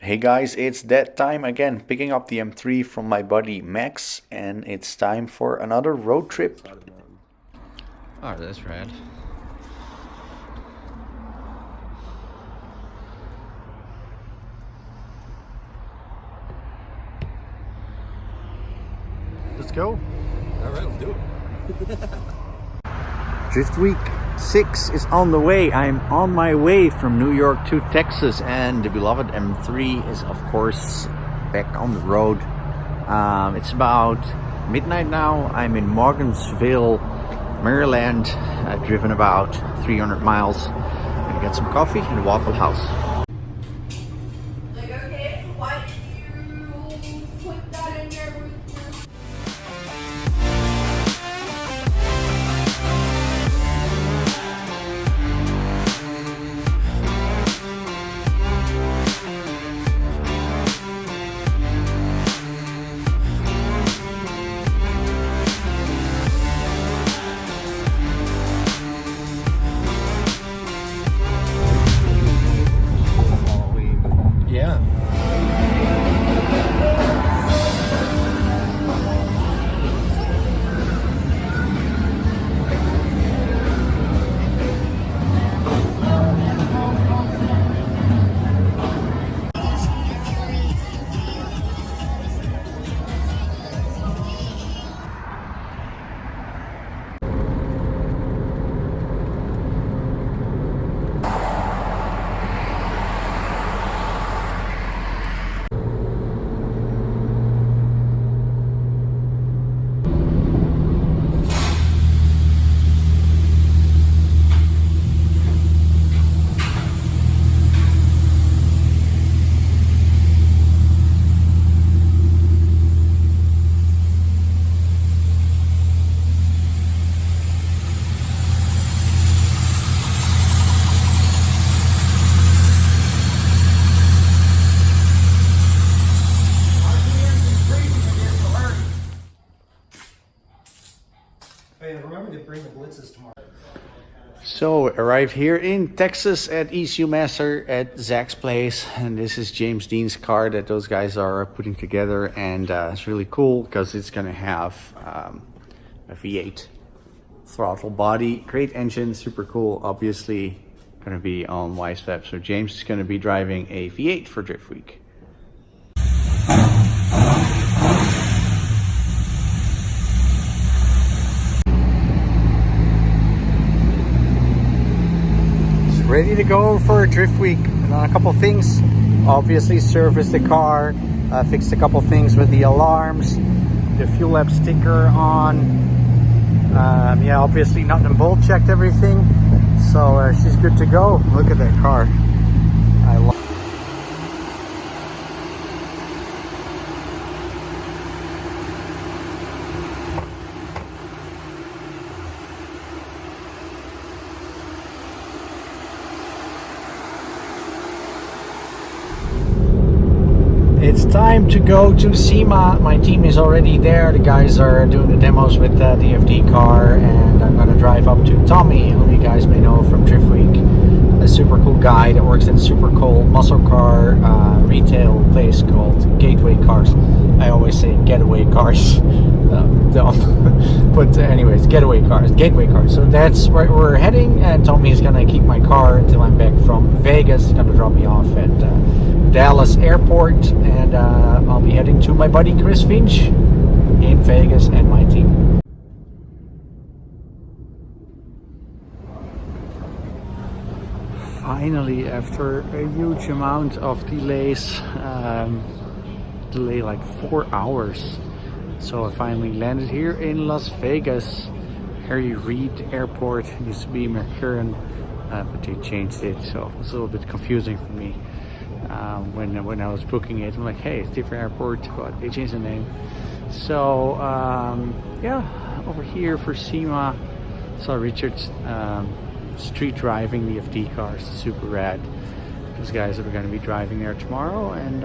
Hey guys, it's that time again, picking up the M3 from my buddy Max, and it's time for another road trip. Oh, that's rad. Let's go. Alright, let's do it. Drift Week 6 is on the way. I'm on my way from New York to Texas, and the beloved M3 is of course back on the road. It's about midnight now. I'm in Morgansville, Maryland. I've driven about 300 miles. I'm gonna get some coffee in the Waffle House. Like, okay, why did you put that in your route? Yeah. Remember to bring the blitzes tomorrow. So, arrived here in Texas at ECUMaster at Zach's place, and this is James Deane's car that those guys are putting together, and it's really cool because it's gonna have a V8 throttle body, great engine, super cool. Obviously gonna be on Wisefab, so James is gonna be driving a V8 for Drift Week. Ready to go for a Drift Week. A couple things. Obviously service the car, fixed a couple things with the alarms, the Fuelab sticker on. Yeah, obviously nothing bolt checked everything, so she's good to go. Look at that car. I love. It's time to go to SEMA. My team is already there. The guys are doing the demos with the FD car, and I'm gonna drive up to Tommy, who you guys may know from Drift Week. A super cool guy that works in a super cool muscle car retail place called Gateway Cars. I always say getaway cars. Dumb. But anyways, gateway cars. So that's where we're heading, and Tommy's gonna keep my car until I'm back from Vegas. He's gonna drop me off at Dallas Airport, and I'll be heading to my buddy Chris Finch in Vegas and my team. Finally, after a huge amount of delays, delay like 4 hours, so I finally landed here in Las Vegas. Harry Reid Airport, used to be McCurran, but they changed it, so it's a little bit confusing for me. When I was booking it, I'm like, hey, it's a different airport, but they changed the name. So yeah, over here for SEMA, saw Richard street driving the FD cars, super rad. Those guys are going to be driving there tomorrow, and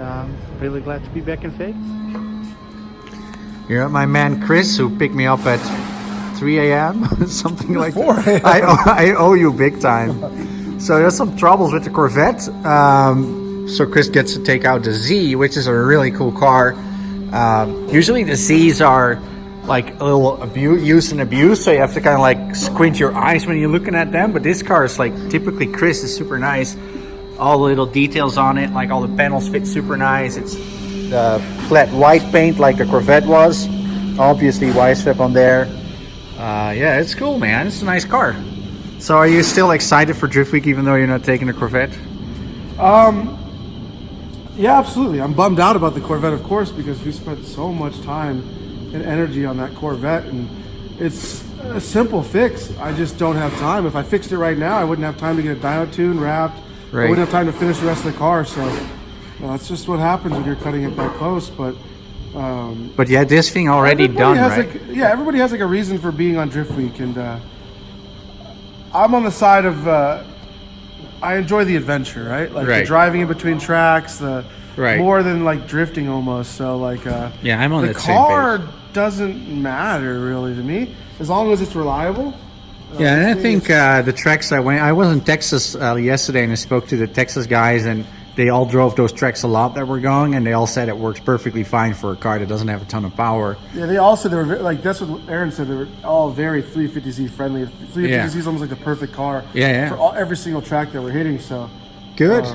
really glad to be back in Vegas. Here, my man Chris, who picked me up at 3 a.m. something like that. I owe you big time. So there's some troubles with the Corvette. so Chris gets to take out the Z, which is a really cool car. Usually the Z's are like a little use and abuse, so you have to kind of like squint your eyes when you're looking at them. But this car is like typically Chris, is super nice. All the little details on it, like all the panels fit super nice. It's the flat white paint like a Corvette was. Obviously Wisefab on there. Yeah, it's cool, man. It's a nice car. So are you still excited for Drift Week even though you're not taking a Corvette? Yeah, absolutely. I'm bummed out about the Corvette, of course, because we spent so much time and energy on that Corvette, and it's a simple fix. I just don't have time. If I fixed it right now, I wouldn't have time to get a dyno tune wrapped. Right. I wouldn't have time to finish the rest of the car. So that's just what happens when you're cutting it that close. But yeah, this thing already done, right? Everybody has like a reason for being on Drift Week, and I'm on the side of I enjoy the adventure, right? Like the driving in between tracks, more than like drifting almost. So like yeah, I'm on the car doesn't matter really to me as long as it's reliable. Yeah, and I think the tracks I was in Texas yesterday, and I spoke to the Texas guys, and they all drove those tracks a lot that we're going, and they all said it works perfectly fine for a car that doesn't have a ton of power. Yeah, they all said they were like, that's what Aaron said, they were all very 350Z friendly. 350Z is almost like the perfect car for every single track that we're hitting. So good.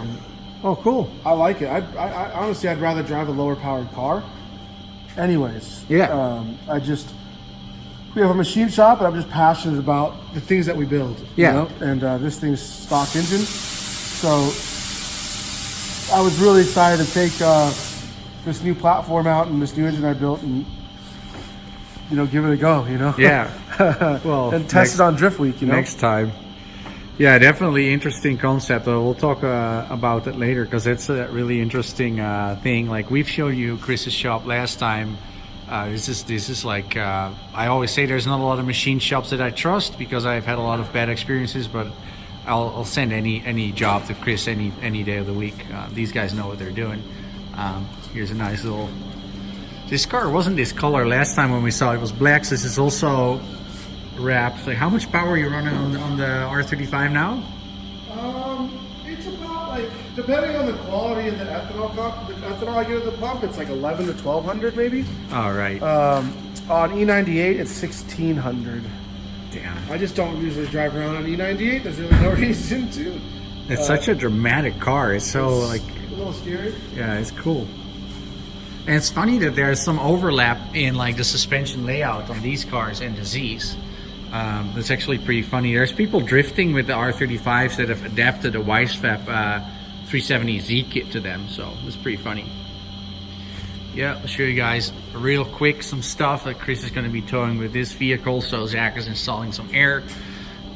Oh, cool. I like it. I honestly, I'd rather drive a lower powered car. Anyways, we have a machine shop, and I'm just passionate about the things that we build. Yeah. You know? And this thing's stock engine, so I was really excited to take this new platform out and this new engine I built, and give it a go. Yeah. Well, and test it on Drift Week. Next time. Yeah, definitely interesting concept. We'll talk about it later because it's a really interesting thing. Like we've shown you Chris's shop last time. This is like I always say, there's not a lot of machine shops that I trust because I've had a lot of bad experiences, but I'll send any job to Chris any day of the week. These guys know what they're doing. Here's a nice little. This car wasn't this color last time when we saw it. It was black. So this is also wrapped. Like, how much power are you running on the R35 now? It's about like, depending on the quality of the ethanol I get at the pump, it's like 11 to 1200 maybe. All right. On E98, it's 1600. Damn. I just don't usually drive around on E98. There's really no reason to. It's such a dramatic car. It's so like a little scary. Yeah, it's cool. And it's funny that there's some overlap in like the suspension layout on these cars and the Z's. That's actually pretty funny. There's people drifting with the R35s that have adapted a Wisefab 370Z kit to them, so it's pretty funny. Yeah, I'll show you guys real quick some stuff that Chris is going to be towing with this vehicle. So Zach is installing some air,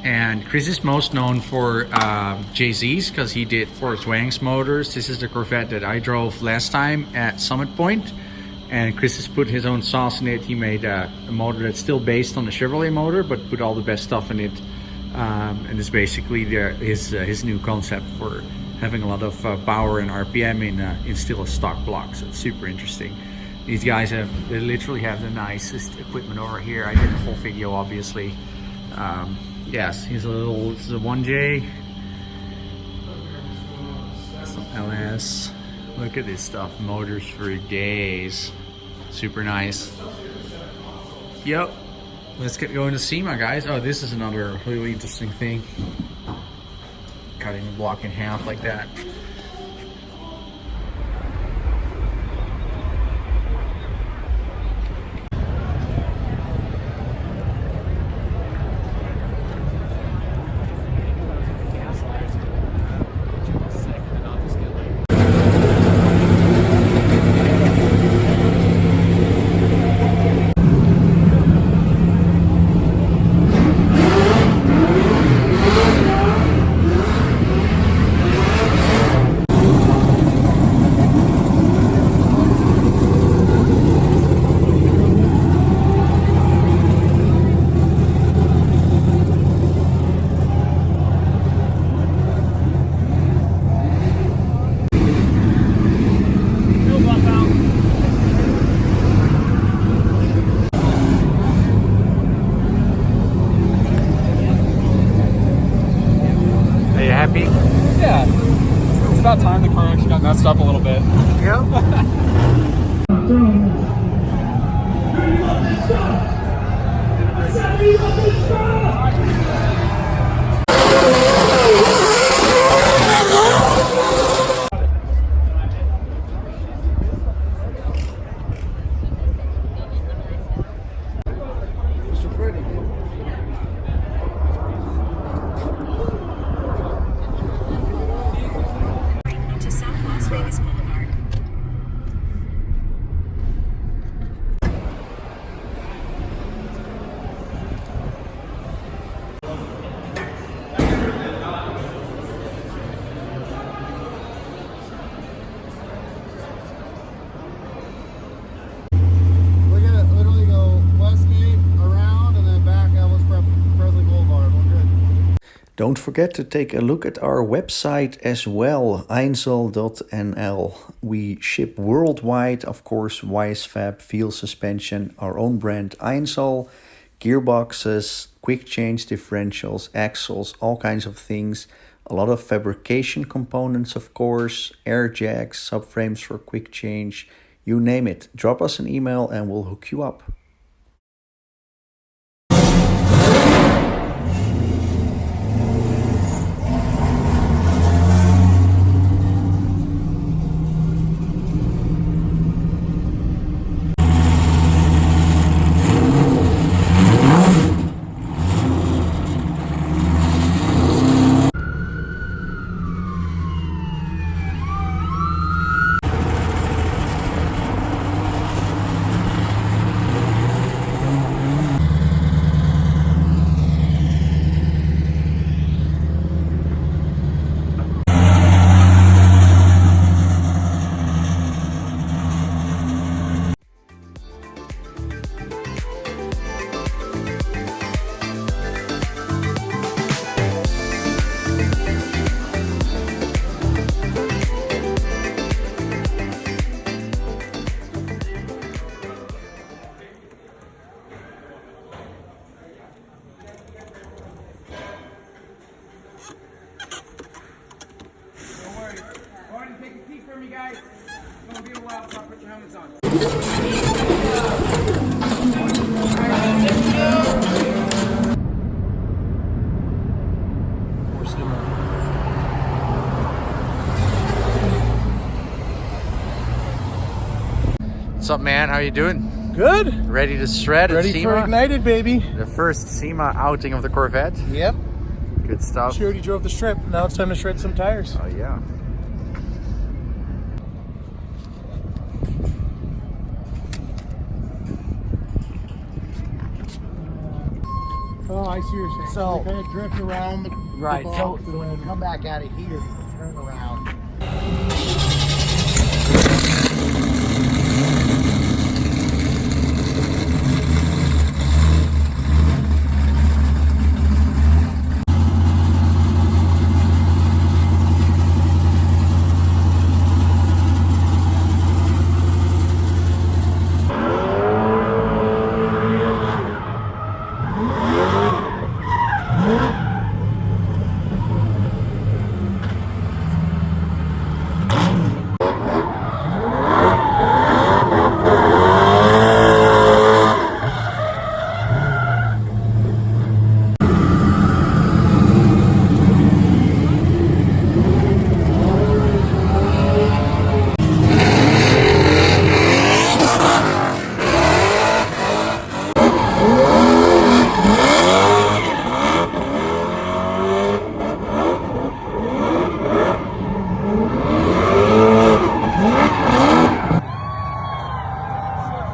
and Chris is most known for JZs because he did Forrest Wang's motors. This is the Corvette that I drove last time at Summit Point, and Chris has put his own sauce in it. He made a motor that's still based on the Chevrolet motor, but put all the best stuff in it, and it's basically his new concept for having a lot of power and RPM in still a stock block. So it's super interesting. These guys they literally have the nicest equipment over here. I did a whole video, obviously. Yes, this is a 1J, some LS. Look at this stuff, motors for days. Super nice. Yep. Let's get going to SEMA, guys. Oh, this is another really interesting thing. Cutting the block in half like that. little bit. Yep. To South Las Vegas Boulevard. We're gonna literally go Westgate, around, and then back Elvis Presley Boulevard. We're good. Don't forget to take a look at our website as well, einsel.nl. We ship worldwide, of course, Wisefab, Feal Suspension, our own brand Einsel, gearboxes, quick change differentials, axles, all kinds of things. A lot of fabrication components, of course, air jacks, subframes for quick change, you name it. Drop us an email and we'll hook you up. What's up, man? How you doing? Good. Ready to shred at Ready SEMA? for Ignited, baby. The first SEMA outing of the Corvette. Yep. Good stuff. She already drove the strip. Now it's time to shred some tires. Oh yeah. Oh, I see what you're saying. So- They kind of drift around the Right, the so, box. so when you come back out of here, turn around.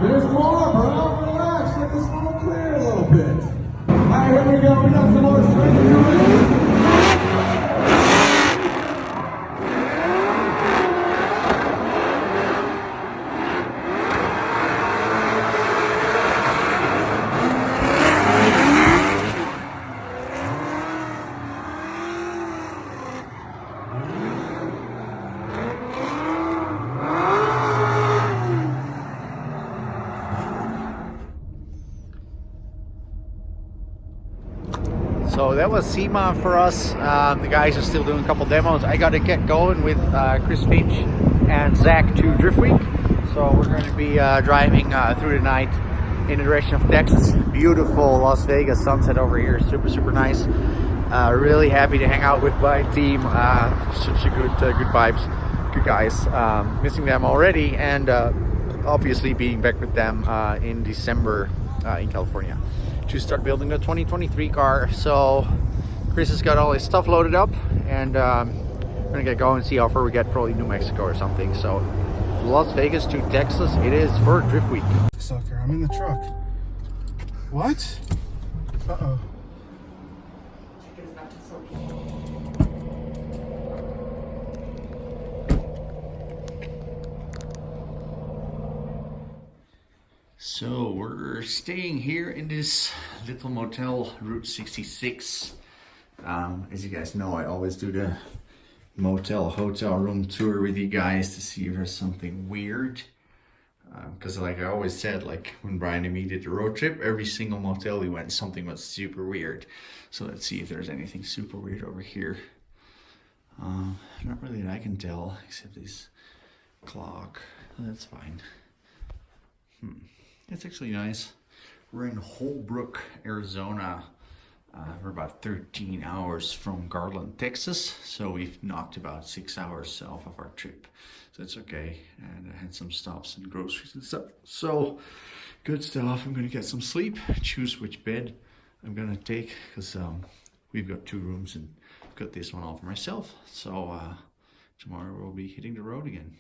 There's more, bro. Relax. Let the smoke clear a little bit. All right, here we go. We got some more strength coming. So that was SEMA for us. The guys are still doing a couple demos. I got to get going with Chris Finch and Zach to Drift Week. So we're going to be driving through the night in the direction of Texas. Beautiful Las Vegas sunset over here, super nice. Really happy to hang out with my team. Such a good vibes, good guys. Missing them already, and obviously being back with them in December in California to start building the 2023 car. So Chris has got all his stuff loaded up, and we're gonna get going and see how far we get. Probably New Mexico or something. So Las Vegas to Texas it is for Drift Week. Sucker, I'm in the truck. What? Uh-oh. So we're staying here in this little motel, Route 66. As you guys know, I always do the motel hotel room tour with you guys to see if there's something weird. Because like I always said, like when Brian and me did the road trip, every single motel we went, something was super weird. So let's see if there's anything super weird over here. Not really that I can tell, except this clock. That's fine. It's actually nice. We're in Holbrook, Arizona. We're about 13 hours from Garland, Texas. So we've knocked about 6 hours off of our trip. So it's okay. And I had some stops and groceries and stuff. So good stuff. I'm gonna get some sleep, choose which bed I'm gonna take, because we've got 2 rooms and got this one all for myself. So tomorrow we'll be hitting the road again.